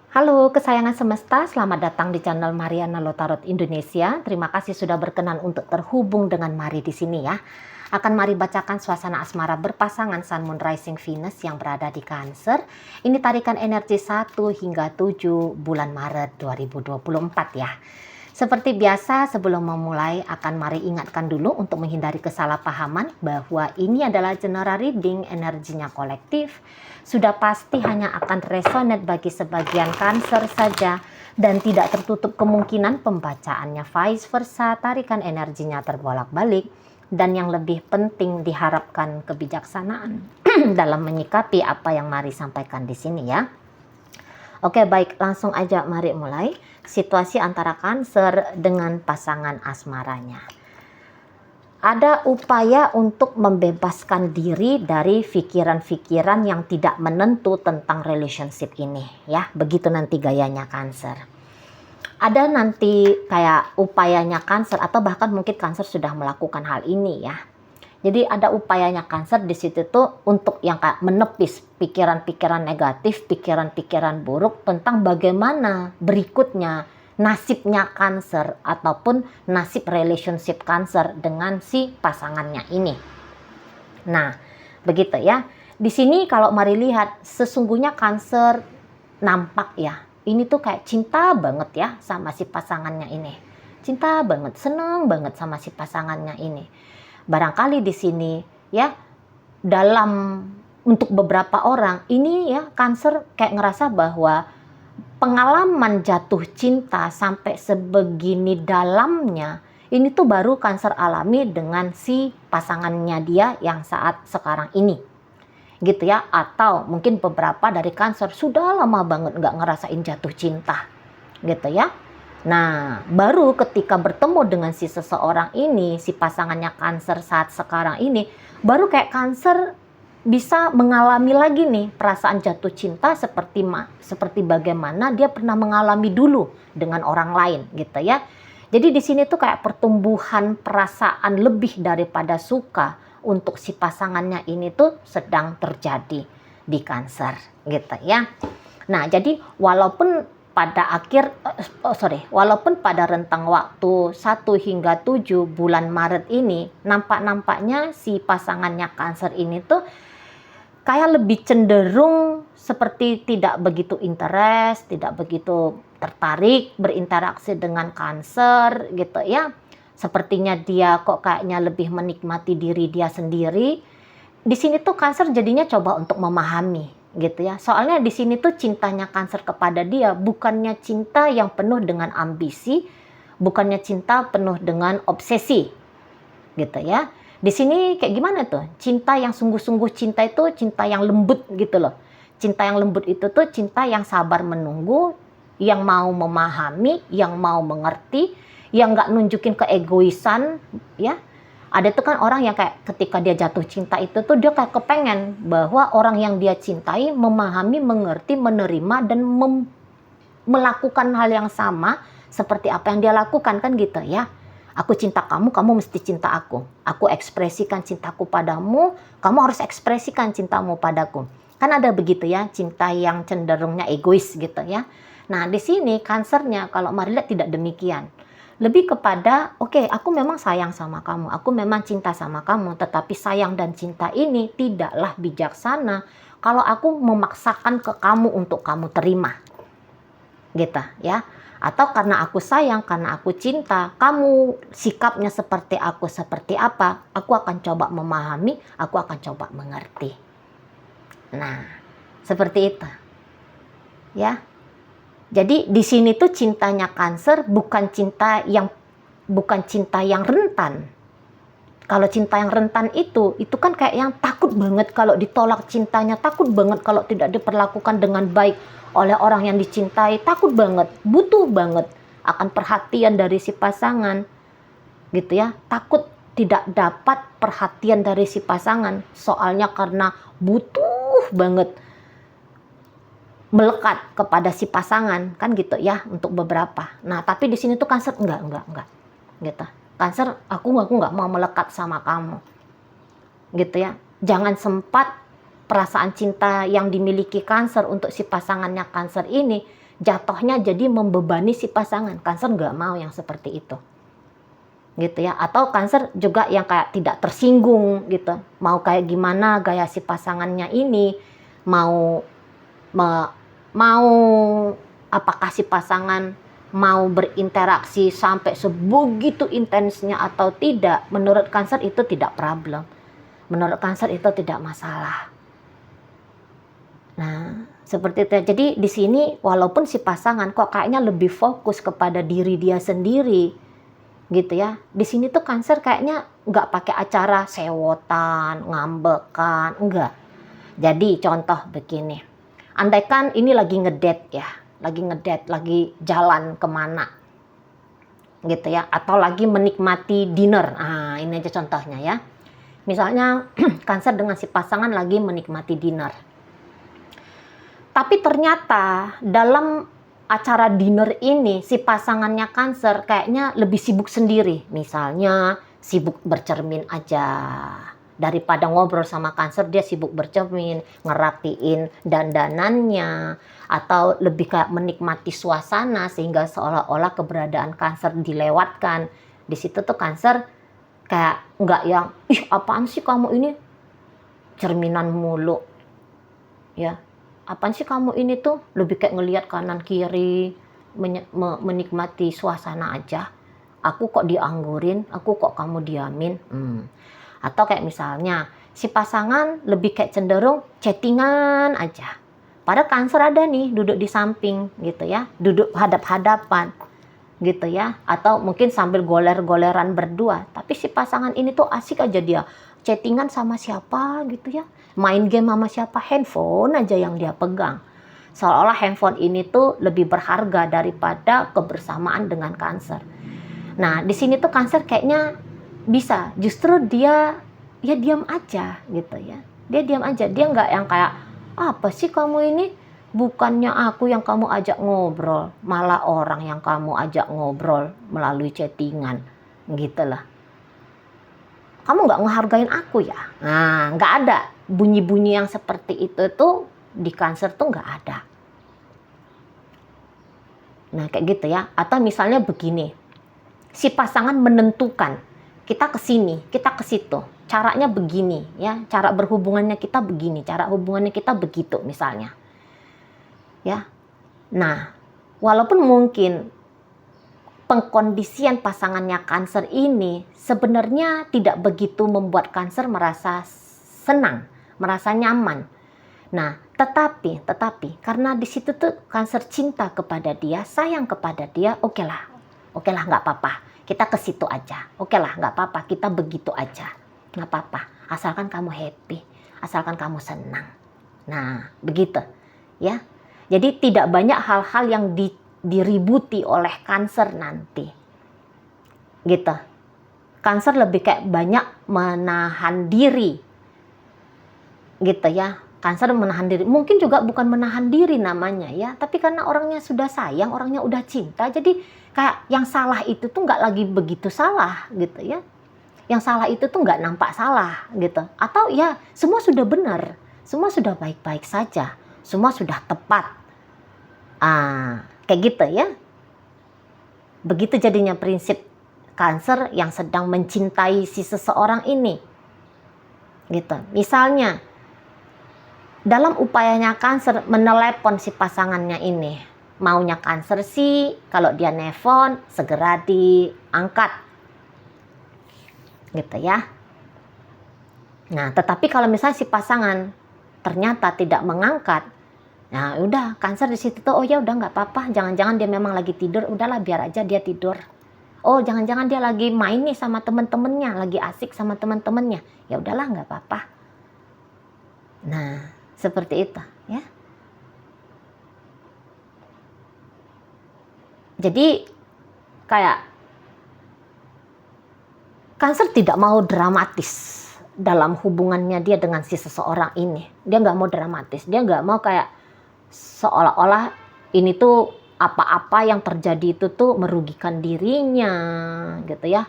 Halo kesayangan semesta, selamat datang di channel Mariana Lotarot Indonesia. Terima kasih sudah berkenan untuk terhubung dengan Mari di sini ya. Akan Mari bacakan suasana asmara berpasangan Sun Moon Rising Venus yang berada di Cancer. Ini tarikan energi 1 hingga 7 bulan Maret 2024 ya. Seperti biasa, sebelum memulai akan Mari ingatkan dulu untuk menghindari kesalahpahaman bahwa ini adalah general reading, energinya kolektif. Sudah pasti hanya akan resonate bagi sebagian Cancer saja dan tidak tertutup kemungkinan pembacaannya vice versa, tarikan energinya terbolak-balik, dan yang lebih penting diharapkan kebijaksanaan dalam menyikapi apa yang Mari sampaikan di sini ya. Oke, baik, langsung aja mari mulai. Situasi antara Cancer dengan pasangan asmaranya. Ada upaya untuk membebaskan diri dari pikiran-pikiran yang tidak menentu tentang relationship ini ya. Begitu nanti gayanya Cancer. Ada nanti kayak upayanya Cancer atau bahkan mungkin Cancer sudah melakukan hal ini ya. Jadi ada upayanya Cancer di situ tuh untuk yang kayak menepis pikiran-pikiran negatif, pikiran-pikiran buruk tentang bagaimana berikutnya nasibnya Cancer ataupun nasib relationship Cancer dengan si pasangannya ini. Nah, begitu ya. Di sini kalau Mari lihat sesungguhnya Cancer nampak ya. Ini tuh kayak cinta banget ya sama si pasangannya ini. Cinta banget, seneng banget sama si pasangannya ini. Barangkali di sini ya dalam untuk beberapa orang ini ya Cancer kayak ngerasa bahwa pengalaman jatuh cinta sampai sebegini dalamnya ini tuh baru Cancer alami dengan si pasangannya dia yang saat sekarang ini gitu ya. Atau mungkin beberapa dari Cancer sudah lama banget nggak ngerasain jatuh cinta gitu ya. Nah, baru ketika bertemu dengan si seseorang ini, si pasangannya Cancer saat sekarang ini, baru kayak Cancer bisa mengalami lagi nih perasaan jatuh cinta seperti bagaimana dia pernah mengalami dulu dengan orang lain gitu ya. Jadi di sini tuh kayak pertumbuhan perasaan lebih daripada suka untuk si pasangannya ini tuh sedang terjadi di Cancer gitu ya. Nah, jadi walaupun pada rentang waktu 1 hingga 7 bulan Maret ini nampaknya si pasangannya Cancer ini tuh kayak lebih cenderung seperti tidak begitu interest, tidak begitu tertarik berinteraksi dengan Cancer gitu ya. Sepertinya dia kok kayaknya lebih menikmati diri dia sendiri. Di sini tuh Cancer jadinya coba untuk memahami gitu ya. Soalnya di sini tuh cintanya Cancer kepada dia bukannya cinta yang penuh dengan ambisi, bukannya cinta penuh dengan obsesi gitu ya. Di sini kayak gimana tuh? Cinta yang sungguh-sungguh cinta itu cinta yang lembut gitu loh. Cinta yang lembut itu tuh cinta yang sabar menunggu, yang mau memahami, yang mau mengerti, yang nggak nunjukin keegoisan ya. Ada tuh kan orang yang kayak ketika dia jatuh cinta itu tuh dia kayak kepengen bahwa orang yang dia cintai memahami, mengerti, menerima dan melakukan hal yang sama seperti apa yang dia lakukan kan gitu ya. Aku cinta kamu, kamu mesti cinta aku. Aku ekspresikan cintaku padamu, kamu harus ekspresikan cintamu padaku. Kan ada begitu ya, cinta yang cenderungnya egois gitu ya. Nah, di sini Cancernya kalau Mari lihat tidak demikian. Lebih kepada, oke, aku memang sayang sama kamu, aku memang cinta sama kamu, tetapi sayang dan cinta ini tidaklah bijaksana kalau aku memaksakan ke kamu untuk kamu terima. Gitu ya. Atau karena aku sayang, karena aku cinta, kamu sikapnya seperti apa, aku akan coba memahami, aku akan coba mengerti. Nah, seperti itu. Ya. Jadi di sini tuh cintanya Cancer bukan cinta yang rentan. Kalau cinta yang rentan itu kan kayak yang takut banget kalau ditolak cintanya, takut banget kalau tidak diperlakukan dengan baik oleh orang yang dicintai, takut banget, butuh banget akan perhatian dari si pasangan. Gitu ya. Takut tidak dapat perhatian dari si pasangan, soalnya karena butuh banget melekat kepada si pasangan kan gitu ya untuk beberapa. Nah, tapi di sini tuh Cancer enggak gitu. Cancer aku nggak mau melekat sama kamu. Gitu ya. Jangan sempat perasaan cinta yang dimiliki Cancer untuk si pasangannya Cancer ini jatuhnya jadi membebani si pasangan. Cancer nggak mau yang seperti itu, gitu ya. Atau Cancer juga yang kayak tidak tersinggung gitu, mau kayak gimana gaya si pasangannya ini, mau apakah si pasangan mau berinteraksi sampai sebegitu intensnya atau tidak. Menurut Cancer itu tidak problem, menurut Cancer itu tidak masalah. Nah, seperti itu. Jadi di sini walaupun si pasangan kok kayaknya lebih fokus kepada diri dia sendiri, gitu ya. Di sini tuh Cancer kayaknya nggak pakai acara sewotan, ngambekan, enggak. Jadi contoh begini, andaikan ini lagi ngedate ya, lagi jalan kemana, gitu ya, atau lagi menikmati dinner. Nah, ini aja contohnya ya. Misalnya Cancer dengan si pasangan lagi menikmati dinner. Tapi ternyata dalam acara dinner ini si pasangannya Cancer kayaknya lebih sibuk sendiri. Misalnya sibuk bercermin aja. Daripada ngobrol sama Cancer, dia sibuk bercermin, ngerapiin dandanannya, atau lebih kayak menikmati suasana sehingga seolah-olah keberadaan Cancer dilewatkan. Di situ tuh Cancer kayak nggak yang, ih apaan sih kamu ini cerminan mulu, ya. Apaan sih kamu ini tuh, lebih kayak ngelihat kanan kiri, menikmati suasana aja. Aku kok dianggurin, aku kok kamu diamin. Atau kayak misalnya si pasangan lebih kayak cenderung chattingan aja. Padahal Cancer ada nih duduk di samping gitu ya, duduk hadap-hadapan gitu ya. Atau mungkin sambil goler-goleran berdua. Tapi si pasangan ini tuh asik aja dia chattingan sama siapa gitu ya, main game sama siapa, handphone aja yang dia pegang. Seolah-olah handphone ini tuh lebih berharga daripada kebersamaan dengan Cancer. Nah, di sini tuh Cancer kayaknya bisa, justru dia ya diam aja gitu ya. Dia diam aja, dia nggak yang kayak, apa sih kamu ini, bukannya aku yang kamu ajak ngobrol, malah orang yang kamu ajak ngobrol melalui chattingan gitu lah. Kamu nggak ngehargain aku ya? Nah, nggak ada bunyi-bunyi yang seperti itu tuh di Cancer tuh nggak ada. Nah, kayak gitu ya. Atau misalnya begini, si pasangan menentukan kita ke sini, kita ke situ, caranya begini ya, cara berhubungannya kita begini, cara hubungannya kita begitu misalnya, ya. Nah, walaupun mungkin pengkondisian pasangannya Cancer ini sebenarnya tidak begitu membuat Cancer merasa senang, merasa nyaman. Nah, tetapi karena di situ tuh Cancer cinta kepada dia, sayang kepada dia, oke lah nggak apa-apa, kita ke situ aja, oke lah nggak apa-apa, kita begitu aja, nggak apa-apa, asalkan kamu happy, asalkan kamu senang. Nah, begitu ya. Jadi tidak banyak hal-hal yang diributi oleh Cancer nanti gitu. Cancer lebih kayak banyak menahan diri gitu ya. Cancer menahan diri, mungkin juga bukan menahan diri namanya ya, tapi karena orangnya sudah sayang, orangnya udah cinta, jadi kayak yang salah itu tuh nggak lagi begitu salah gitu ya. Yang salah itu tuh nggak nampak salah gitu, atau ya semua sudah benar, semua sudah baik-baik saja, semua sudah tepat. Kayak gitu ya. Begitu jadinya prinsip Cancer yang sedang mencintai si seseorang ini. Gitu. Misalnya dalam upayanya Cancer menelepon si pasangannya ini, maunya Cancer sih kalau dia nelpon segera diangkat. Gitu ya. Nah, tetapi kalau misalnya si pasangan ternyata tidak mengangkat, nah udah Cancer di situ tuh, oh ya udah nggak apa-apa, jangan-jangan dia memang lagi tidur, udahlah biar aja dia tidur. Oh jangan-jangan dia lagi main nih sama temen-temennya, lagi asik sama temen-temennya, ya udahlah nggak apa-apa. Nah seperti itu ya. Jadi kayak Cancer tidak mau dramatis dalam hubungannya dia dengan si seseorang ini. Dia nggak mau dramatis, dia nggak mau kayak seolah-olah ini tuh apa-apa yang terjadi itu tuh merugikan dirinya gitu ya,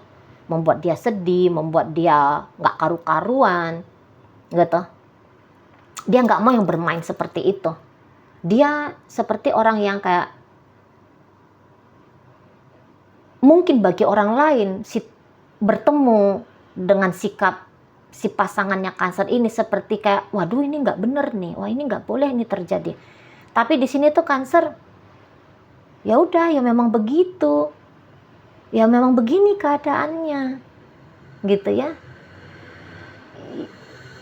membuat dia sedih, membuat dia nggak karu-karuan gitu. Dia nggak mau yang bermain seperti itu. Dia seperti orang yang kayak mungkin bagi orang lain bertemu dengan sikap si pasangannya Cancer ini seperti kayak, waduh ini nggak bener nih, wah ini nggak boleh ini terjadi. Tapi di sini tuh Cancer, ya udah, ya memang begitu, ya memang begini keadaannya, gitu ya.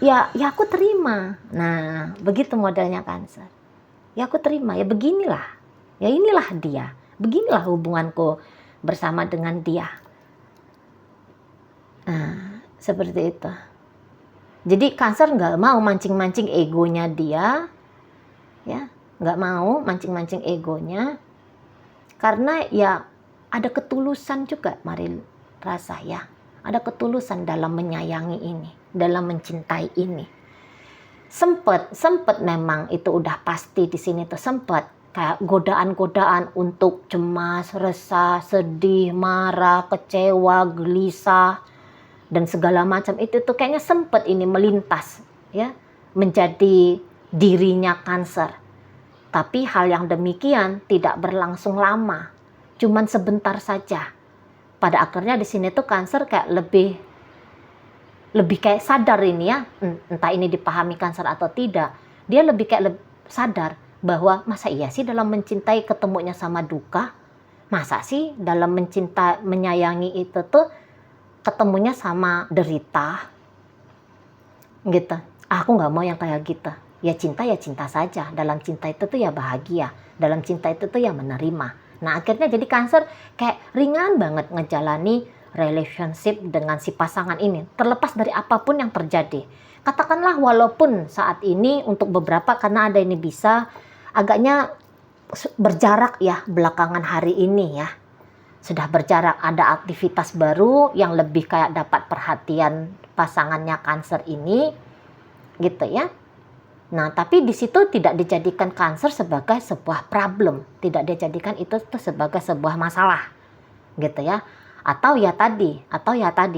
Ya aku terima. Nah, begitu modelnya Cancer. Ya aku terima, ya beginilah, ya inilah dia, beginilah hubunganku bersama dengan dia. Nah, seperti itu. Jadi Cancer nggak mau mancing-mancing egonya dia, ya, nggak mau mancing-mancing egonya, karena ya ada ketulusan juga, mari rasa ya, ada ketulusan dalam menyayangi ini, dalam mencintai ini. Sempet memang itu udah pasti di sini tuh sempet kayak godaan-godaan untuk cemas, resah, sedih, marah, kecewa, gelisah, dan segala macam itu tuh kayaknya sempet ini melintas ya menjadi dirinya Cancer. Tapi hal yang demikian tidak berlangsung lama, cuman sebentar saja. Pada akhirnya di sini tuh Cancer kayak lebih kayak sadar ini ya, entah ini dipahami Cancer atau tidak, dia lebih kayak sadar bahwa masa iya sih dalam mencintai ketemunya sama duka, masa sih dalam mencinta menyayangi itu tuh ketemunya sama derita, gitu. Aku nggak mau yang kayak gitu. Ya cinta saja. Dalam cinta itu tuh ya bahagia. Dalam cinta itu tuh ya menerima. Nah akhirnya jadi Cancer kayak ringan banget ngejalani relationship dengan si pasangan ini. Terlepas dari apapun yang terjadi. Katakanlah walaupun saat ini untuk beberapa karena ada ini bisa agaknya berjarak ya belakangan hari ini ya. Sudah berjarak, ada aktivitas baru yang lebih kayak dapat perhatian pasangannya Cancer ini, gitu ya. Nah, tapi di situ tidak dijadikan Cancer sebagai sebuah problem, tidak dijadikan itu sebagai sebuah masalah, gitu ya. Atau ya tadi,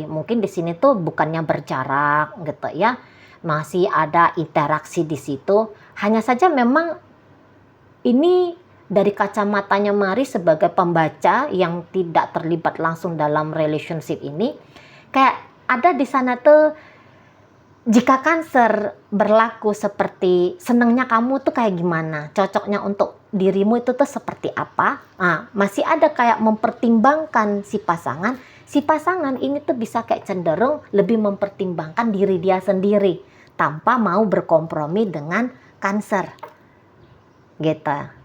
mungkin di sini tuh bukannya berjarak, gitu ya, masih ada interaksi di situ. Hanya saja memang ini dari kacamatanya Mari sebagai pembaca yang tidak terlibat langsung dalam relationship ini, kayak ada di sana tuh jika Cancer berlaku seperti senengnya kamu tuh kayak gimana, cocoknya untuk dirimu itu tuh seperti apa, nah, masih ada kayak mempertimbangkan si pasangan ini tuh bisa kayak cenderung lebih mempertimbangkan diri dia sendiri tanpa mau berkompromi dengan Cancer, gitu.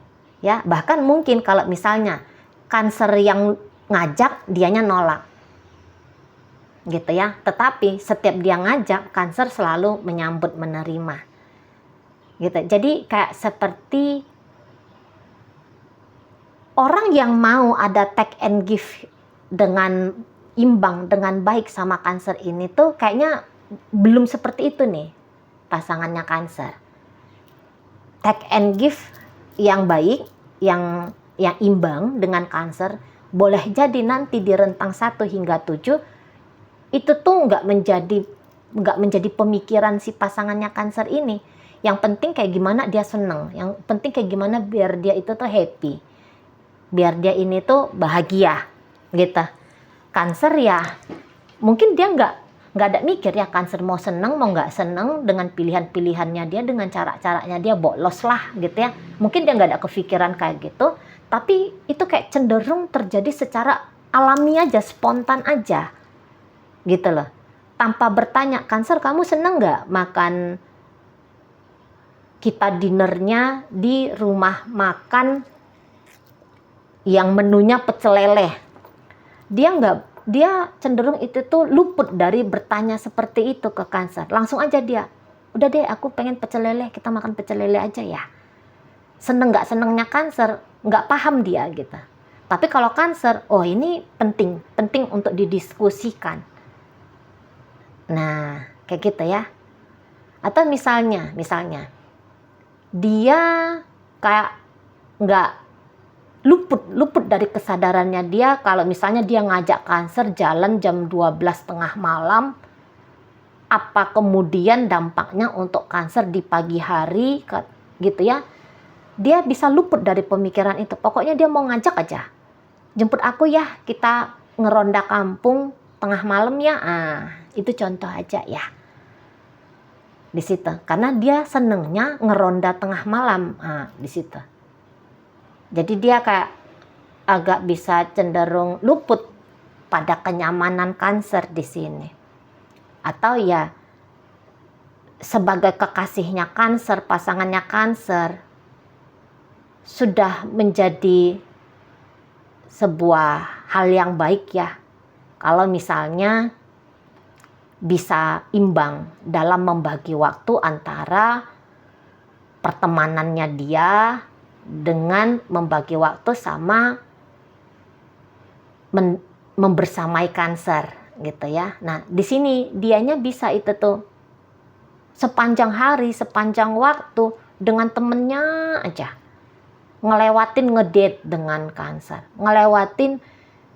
Ya, bahkan mungkin kalau misalnya Cancer yang ngajak, dianya nolak. Gitu ya. Tetapi setiap dia ngajak, Cancer selalu menyambut, menerima. Gitu. Jadi kayak seperti orang yang mau ada take and give dengan imbang, dengan baik sama Cancer ini tuh kayaknya belum seperti itu nih pasangannya Cancer. Take and give yang baik, yang imbang dengan Cancer, boleh jadi nanti di rentang 1 hingga 7 itu tuh nggak menjadi pemikiran si pasangannya Cancer ini. Yang penting kayak gimana dia seneng, yang penting kayak gimana biar dia itu tuh happy, biar dia ini tuh bahagia, gitu. Cancer ya mungkin dia nggak ada mikir ya Cancer mau seneng mau nggak seneng dengan pilihan-pilihannya dia, dengan cara-caranya dia bolos lah gitu ya. Mungkin dia nggak ada kepikiran kayak gitu, tapi itu kayak cenderung terjadi secara alami aja, spontan aja gitu loh. Tanpa bertanya, Cancer kamu seneng nggak makan kita dinernya di rumah makan yang menunya pecel lele. Dia cenderung itu tuh luput dari bertanya seperti itu ke Cancer. Langsung aja dia, udah deh aku pengen pecel lele, kita makan pecel lele aja ya. Seneng nggak senengnya Cancer, nggak paham dia gitu. Tapi kalau Cancer, oh ini penting untuk didiskusikan. Nah, kayak gitu ya. Atau misalnya dia kayak nggak luput dari kesadarannya dia kalau misalnya dia ngajak Cancer jalan jam 12 tengah malam, apa kemudian dampaknya untuk Cancer di pagi hari gitu ya. Dia bisa luput dari pemikiran itu. Pokoknya dia mau ngajak aja. jemput aku ya, kita ngeronda kampung tengah malam ya. Itu contoh aja ya di situ, karena dia senengnya ngeronda tengah malam di situ. Jadi dia kayak agak bisa cenderung luput pada kenyamanan Cancer di sini. Atau ya sebagai kekasihnya Cancer, pasangannya Cancer, sudah menjadi sebuah hal yang baik ya kalau misalnya bisa imbang dalam membagi waktu antara pertemanannya dia dengan membagi waktu sama membersamai Cancer gitu ya. Nah, di sini dianya bisa itu tuh sepanjang hari, sepanjang waktu dengan temennya aja. Ngelewatin ngedate dengan Cancer, ngelewatin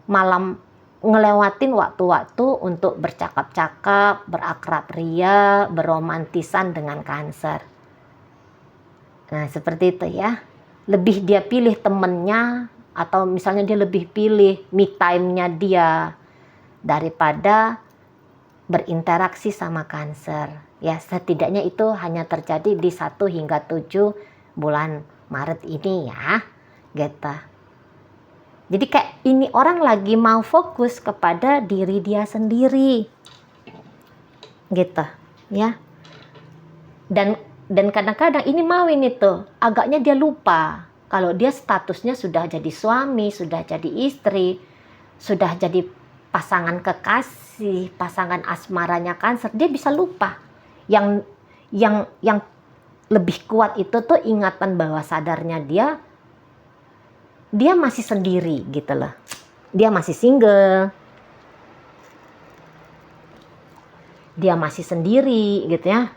malam, ngelewatin waktu-waktu untuk bercakap-cakap, berakrab ria, beromantisan dengan Cancer. Nah, seperti itu ya. Lebih dia pilih temennya, atau misalnya dia lebih pilih me time-nya dia daripada berinteraksi sama Cancer. Ya, setidaknya itu hanya terjadi di 1 hingga 7 bulan Maret ini ya. Gitu. Jadi kayak ini orang lagi mau fokus kepada diri dia sendiri. Gitu, ya. Dan kadang-kadang ini mau ini tuh, agaknya dia lupa kalau dia statusnya sudah jadi suami, sudah jadi istri, sudah jadi pasangan kekasih, pasangan asmaranya Cancer. Dia bisa lupa. Yang lebih kuat itu tuh ingatan bawah sadarnya dia masih sendiri gitu loh. Dia masih single. Dia masih sendiri gitu ya.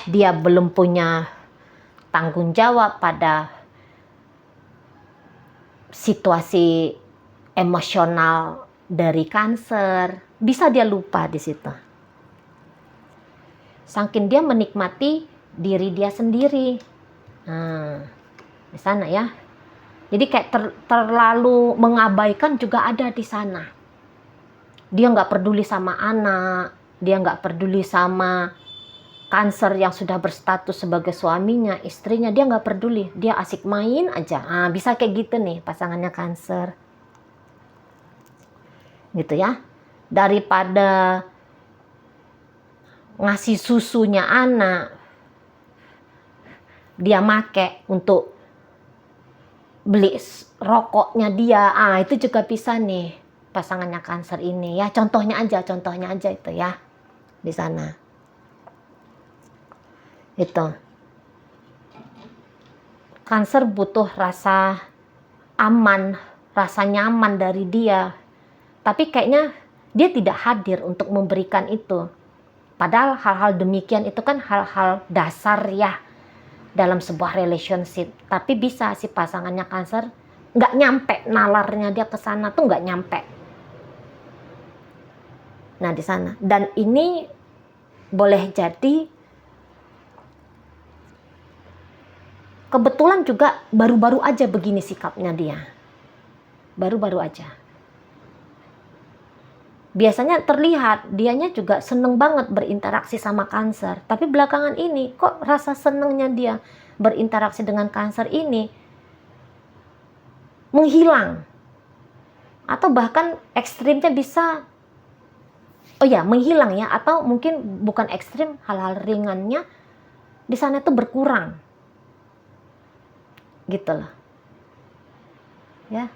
Dia belum punya tanggung jawab pada situasi emosional dari Cancer. Bisa dia lupa di situ. Saking dia menikmati diri dia sendiri. Nah, di sana ya. Jadi kayak terlalu mengabaikan juga ada di sana. Dia nggak peduli sama anak, dia nggak peduli sama Cancer yang sudah berstatus sebagai suaminya, istrinya, dia nggak peduli. Dia asik main aja. Bisa kayak gitu nih pasangannya Cancer. Gitu ya. Daripada ngasih susunya anak, dia make untuk beli rokoknya dia. Itu juga bisa nih pasangannya Cancer ini ya. Contohnya aja itu ya di sana. Itu Cancer butuh rasa aman, rasa nyaman dari dia. Tapi kayaknya dia tidak hadir untuk memberikan itu. Padahal hal-hal demikian itu kan hal-hal dasar ya dalam sebuah relationship. Tapi bisa si pasangannya Cancer nggak nyampe, nalarnya dia ke sana tuh nggak nyampe. Nah di sana. Dan ini boleh jadi kebetulan juga baru-baru aja begini sikapnya dia. Baru-baru aja. Biasanya terlihat dianya juga seneng banget berinteraksi sama Cancer. Tapi belakangan ini kok rasa senengnya dia berinteraksi dengan Cancer ini menghilang. Atau bahkan ekstrimnya bisa, menghilang ya. Atau mungkin bukan ekstrim, hal-hal ringannya di sana itu berkurang. Gitu loh. Ya.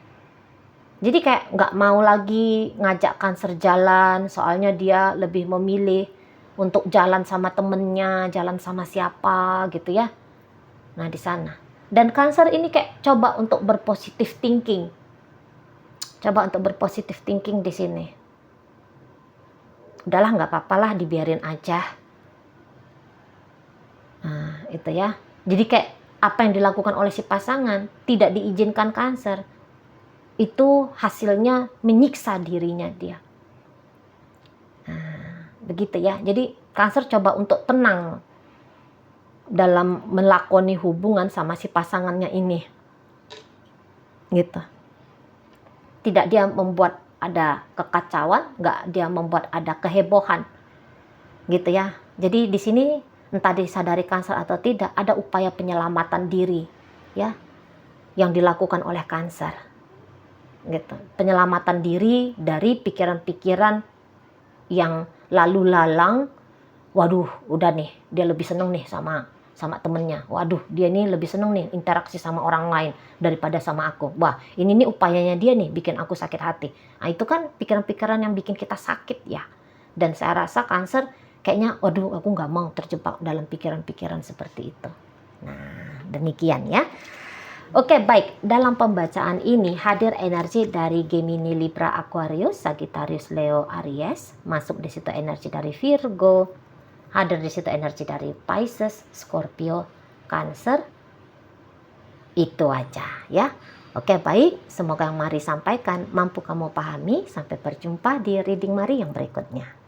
Jadi kayak nggak mau lagi ngajak Cancer jalan, soalnya dia lebih memilih untuk jalan sama temennya, jalan sama siapa gitu ya. Nah di sana. Dan Cancer ini kayak coba untuk berpositif thinking. Coba untuk berpositif thinking di sini. Udahlah nggak apa-apalah, dibiarin aja. Nah itu ya. Jadi kayak apa yang dilakukan oleh si pasangan tidak diizinkan Cancer. Itu hasilnya menyiksa dirinya dia. Nah, begitu ya. Jadi Cancer coba untuk tenang dalam melakoni hubungan sama si pasangannya ini. Gitu. Tidak dia membuat ada kekacauan, nggak dia membuat ada kehebohan, gitu ya. Jadi di sini entah disadari Cancer atau tidak, ada upaya penyelamatan diri, ya, yang dilakukan oleh Cancer, gitu. Penyelamatan diri dari pikiran-pikiran yang lalu lalang. Waduh, udah nih, dia lebih seneng nih sama temennya. Waduh, dia nih lebih seneng nih interaksi sama orang lain daripada sama aku. Wah, ini nih upayanya dia nih bikin aku sakit hati. Nah, itu kan pikiran-pikiran yang bikin kita sakit ya. Dan saya rasa Cancer kayaknya, waduh, aku nggak mau terjebak dalam pikiran-pikiran seperti itu. Nah, demikian ya. Oke, baik. Dalam pembacaan ini hadir energi dari Gemini, Libra, Aquarius, Sagittarius, Leo, Aries. Masuk di situ energi dari Virgo. Hadir di situ energi dari Pisces, Scorpio, Cancer. Itu aja ya. Oke, baik. Semoga yang Mari sampaikan mampu kamu pahami. Sampai berjumpa di reading Mari yang berikutnya.